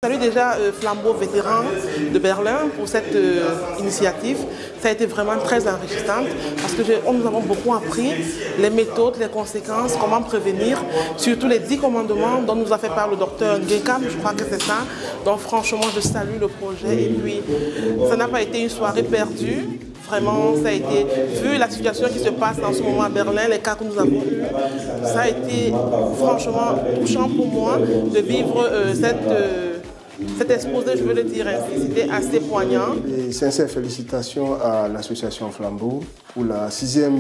Salut déjà Flambeau, vétéran de Berlin, pour cette initiative. Ça a été vraiment très enrichissant parce que nous avons beaucoup appris les méthodes, les conséquences, comment prévenir, surtout les 10 commandements dont nous a fait part le docteur Ngekam, je crois que c'est ça. Donc franchement, je salue le projet et puis ça n'a pas été une soirée perdue. Vraiment, ça a été, vu la situation qui se passe en ce moment à Berlin, les cas que nous avons eus, ça a été franchement touchant pour moi de vivre cet exposé, je veux le dire ainsi, c'était assez poignant. Et sincères félicitations à l'association Flambeau pour la 6e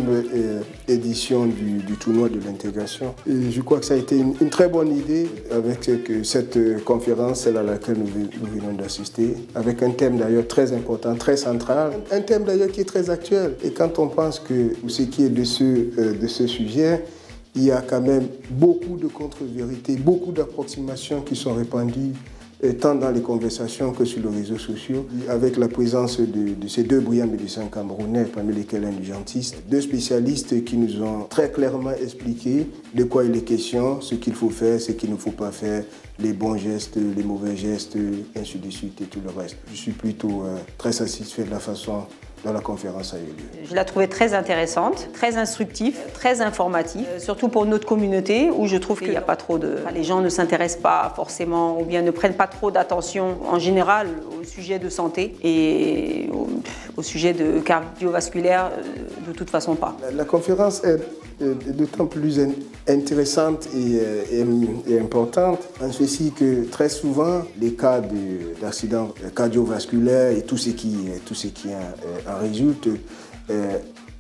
édition du tournoi de l'intégration. Et je crois que ça a été une très bonne idée avec cette conférence, celle à laquelle nous venons d'assister, avec un thème d'ailleurs très important, très central, un thème d'ailleurs qui est très actuel. Et quand on pense que ce qui est de ce sujet, il y a quand même beaucoup de contre-vérités, beaucoup d'approximations qui sont répandues tant dans les conversations que sur les réseaux sociaux, avec la présence de ces 2 brillants médecins camerounais, parmi lesquels un urgentiste, 2 spécialistes qui nous ont très clairement expliqué de quoi il est question, ce qu'il faut faire, ce qu'il ne faut pas faire, les bons gestes, les mauvais gestes, ainsi de suite et tout le reste. Je suis plutôt très satisfait de la façon dont la conférence a eu lieu. Je la trouvais très intéressante, très instructive, très informative, surtout pour notre communauté où je trouve qu'il n'y a pas trop de... Les gens ne s'intéressent pas forcément ou bien ne prennent pas trop d'attention en général au sujet de santé et au sujet de cardiovasculaire, de toute façon pas. La conférence est d'autant plus intéressante et importante en ceci que très souvent les cas d'accidents cardiovasculaires et tout ce qui en résulte,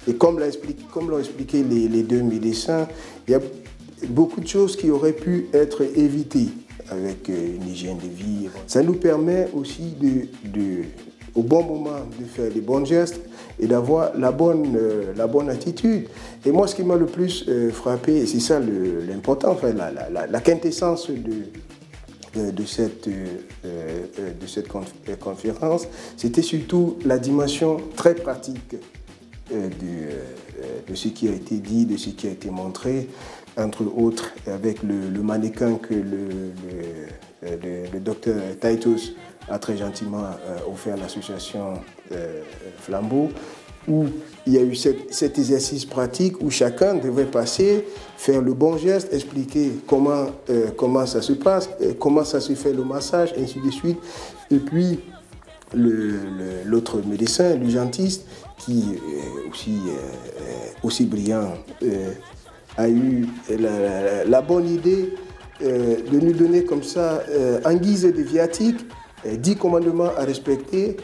et comme l'ont expliqué les 2 médecins, il y a beaucoup de choses qui auraient pu être évitées avec une hygiène de vie. Ça nous permet aussi au bon moment de faire les bons gestes et d'avoir la bonne attitude. Et moi, ce qui m'a le plus frappé, et c'est ça l'important, enfin, la quintessence de cette conférence, c'était surtout la dimension très pratique de ce qui a été dit, de ce qui a été montré, entre autres avec le mannequin que le docteur Titus a très gentiment offert à l'association Flambeau, où il y a eu cet exercice pratique où chacun devait passer, faire le bon geste, expliquer comment ça se passe, comment ça se fait le massage, ainsi de suite. Et puis l'autre médecin, l'urgentiste, qui est aussi brillant, a eu la bonne idée de nous donner comme ça, en guise de viatique, 10 commandements à respecter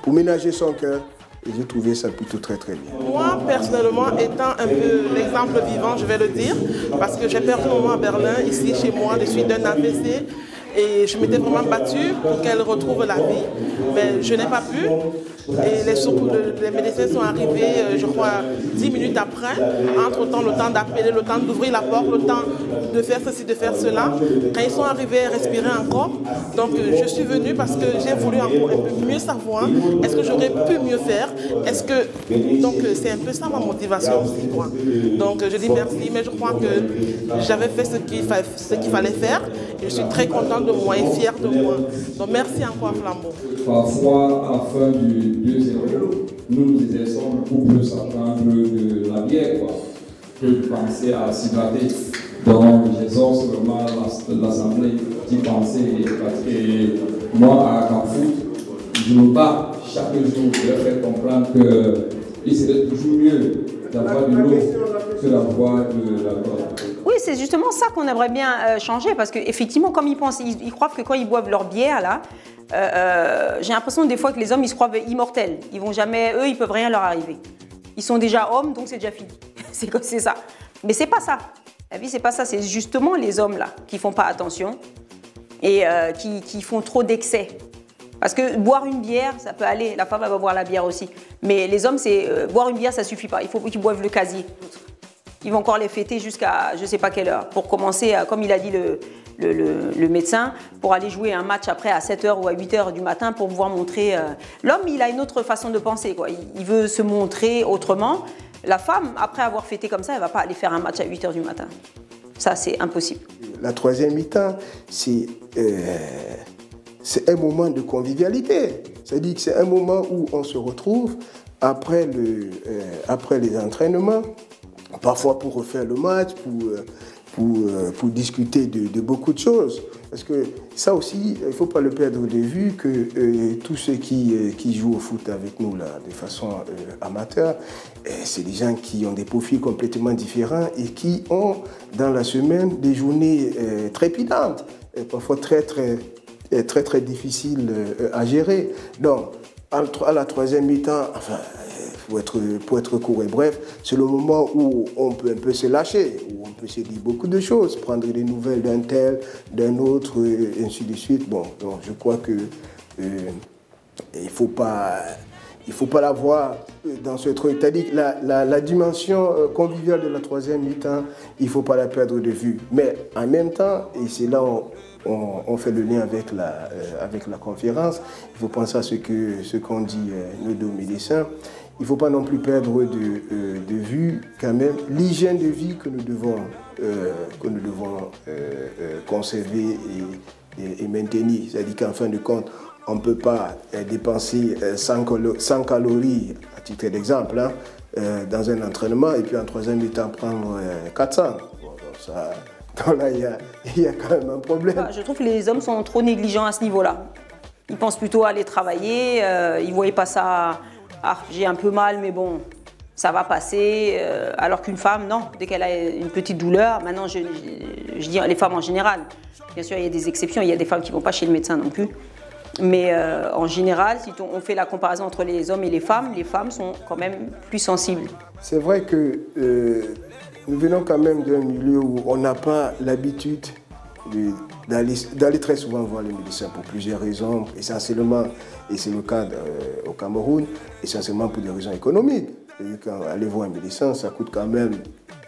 pour ménager son cœur. Et j'ai trouvé ça plutôt très très bien. Moi, personnellement, étant un peu l'exemple vivant, je vais le dire, parce que j'ai perdu mon maman à Berlin, ici chez moi, de suite d'un AVC. Et je m'étais vraiment battue pour qu'elle retrouve la vie. Mais je n'ai pas pu. Et les médecins sont arrivés, je crois, 10 minutes après. Entre-temps, le temps d'appeler, le temps d'ouvrir la porte, le temps de faire ceci, de faire cela. Quand ils sont arrivés, respirer encore. Donc, je suis venue parce que j'ai voulu encore un peu mieux savoir. Est-ce que j'aurais pu mieux faire? Donc, c'est un peu ça ma motivation aussi, quoi. Donc, je dis merci, mais je crois que j'avais fait ce qu'il fallait faire. Et je suis très contente de moi et fière de moi. Donc, merci encore, Flambeau. Parfois, à la fin du 2-0, nous exerçons beaucoup plus à prendre de la bière, quoi, que de penser à s'hydrater. Donc, j'exorce vraiment l'Assemblée d'y penser. Et moi, à Canfoot, je me bats chaque jour de leur faire comprendre qu'il serait toujours mieux d'avoir de l'eau que d'avoir de l'alcool. Oui, c'est justement ça qu'on aimerait bien changer parce qu'effectivement, comme ils pensent, ils croient que quand ils boivent leur bière, là, j'ai l'impression des fois que les hommes, ils se croient immortels. Ils vont jamais, eux, ils peuvent rien leur arriver. Ils sont déjà hommes, donc c'est déjà fini. C'est ça. Mais c'est pas ça. La vie, c'est pas ça. C'est justement les hommes, là, qui font pas attention et qui font trop d'excès. Parce que boire une bière, ça peut aller. La femme, elle va boire la bière aussi. Mais les hommes, c'est boire une bière, ça suffit pas. Il faut qu'ils boivent le casier. Ils vont encore les fêter jusqu'à je ne sais pas quelle heure. Pour commencer, comme il a dit le médecin, pour aller jouer un match après à 7h ou à 8h du matin pour pouvoir montrer... L'homme, il a une autre façon de penser, quoi. Il veut se montrer autrement. La femme, après avoir fêté comme ça, elle ne va pas aller faire un match à 8h du matin. Ça, c'est impossible. La troisième mi-temps, c'est un moment de convivialité. C'est-à-dire que c'est un moment où on se retrouve après les entraînements, parfois pour refaire le match, pour discuter de beaucoup de choses. Parce que ça aussi, il ne faut pas le perdre de vue que tous ceux qui jouent au foot avec nous là, de façon amateur, c'est des gens qui ont des profils complètement différents et qui ont dans la semaine des journées trépidantes, parfois très difficiles à gérer. Donc, à la troisième mi-temps, enfin, pour être court et bref, c'est le moment où on peut un peu se lâcher, où on peut se dire beaucoup de choses, prendre des nouvelles d'un tel, d'un autre, et ainsi de suite. Bon, donc je crois que il faut pas l'avoir dans ce truc. C'est-à-dire que la dimension conviviale de la troisième mi-temps, il ne faut pas la perdre de vue. Mais en même temps, et c'est là où on fait le lien avec la conférence, il faut penser à ce qu'ont dit nos deux médecins. Il ne faut pas non plus perdre de vue quand même l'hygiène de vie que nous devons conserver et maintenir. C'est-à-dire qu'en fin de compte, on ne peut pas dépenser 100 calories, à titre d'exemple, dans un entraînement et puis en troisième mi-temps prendre 400. Donc là, il y a quand même un problème. Je trouve que les hommes sont trop négligents à ce niveau-là. Ils pensent plutôt à aller travailler, ils ne voyaient pas ça... Ah, j'ai un peu mal, mais bon, ça va passer. Alors qu'une femme, non, dès qu'elle a une petite douleur, maintenant, je dis les femmes en général. Bien sûr, il y a des exceptions, il y a des femmes qui ne vont pas chez le médecin non plus. Mais en général, si on fait la comparaison entre les hommes et les femmes sont quand même plus sensibles. C'est vrai que nous venons quand même d'un milieu où on n'a pas l'habitude d'aller très souvent voir les médecins pour plusieurs raisons, essentiellement, et c'est le cas au Cameroun, essentiellement pour des raisons économiques. Quand aller voir un médecin, ça coûte quand même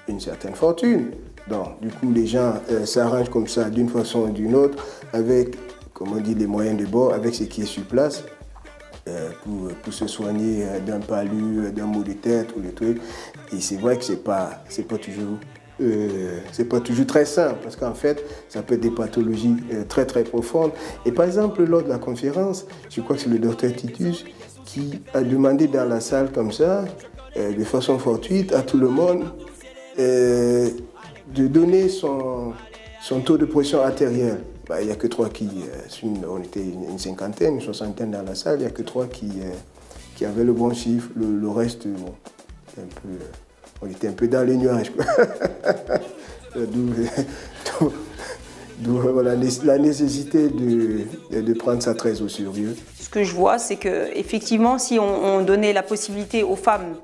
une certaine fortune. Donc, du coup, les gens s'arrangent comme ça d'une façon ou d'une autre, avec, comme on dit, les moyens de bord, avec ce qui est sur place, pour se soigner d'un palu, d'un maux de tête ou des trucs. Et c'est vrai que c'est pas toujours très simple, parce qu'en fait, ça peut être des pathologies très profondes. Et par exemple, lors de la conférence, je crois que c'est le docteur Titus qui a demandé dans la salle comme ça, de façon fortuite, à tout le monde, de donner son taux de pression artérielle. Bah, il n'y a que 3 qui, on était une cinquantaine, une soixantaine dans la salle, il n'y a que 3 qui avaient le bon chiffre, le reste, bon, on était un peu dans les nuages. D'où voilà, la nécessité de prendre ça très au sérieux. Ce que je vois, c'est qu'effectivement, si on donnait la possibilité aux femmes,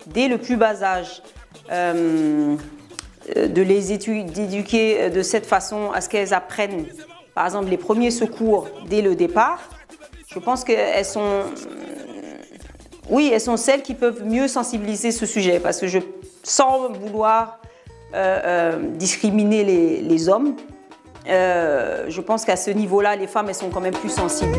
dès le plus bas âge, de les éduquer de cette façon à ce qu'elles apprennent, par exemple, les premiers secours dès le départ, je pense qu'elles sont... Oui, elles sont celles qui peuvent mieux sensibiliser ce sujet, parce que je sens vouloir discriminer les hommes. Je pense qu'à ce niveau-là, les femmes, elles sont quand même plus sensibles.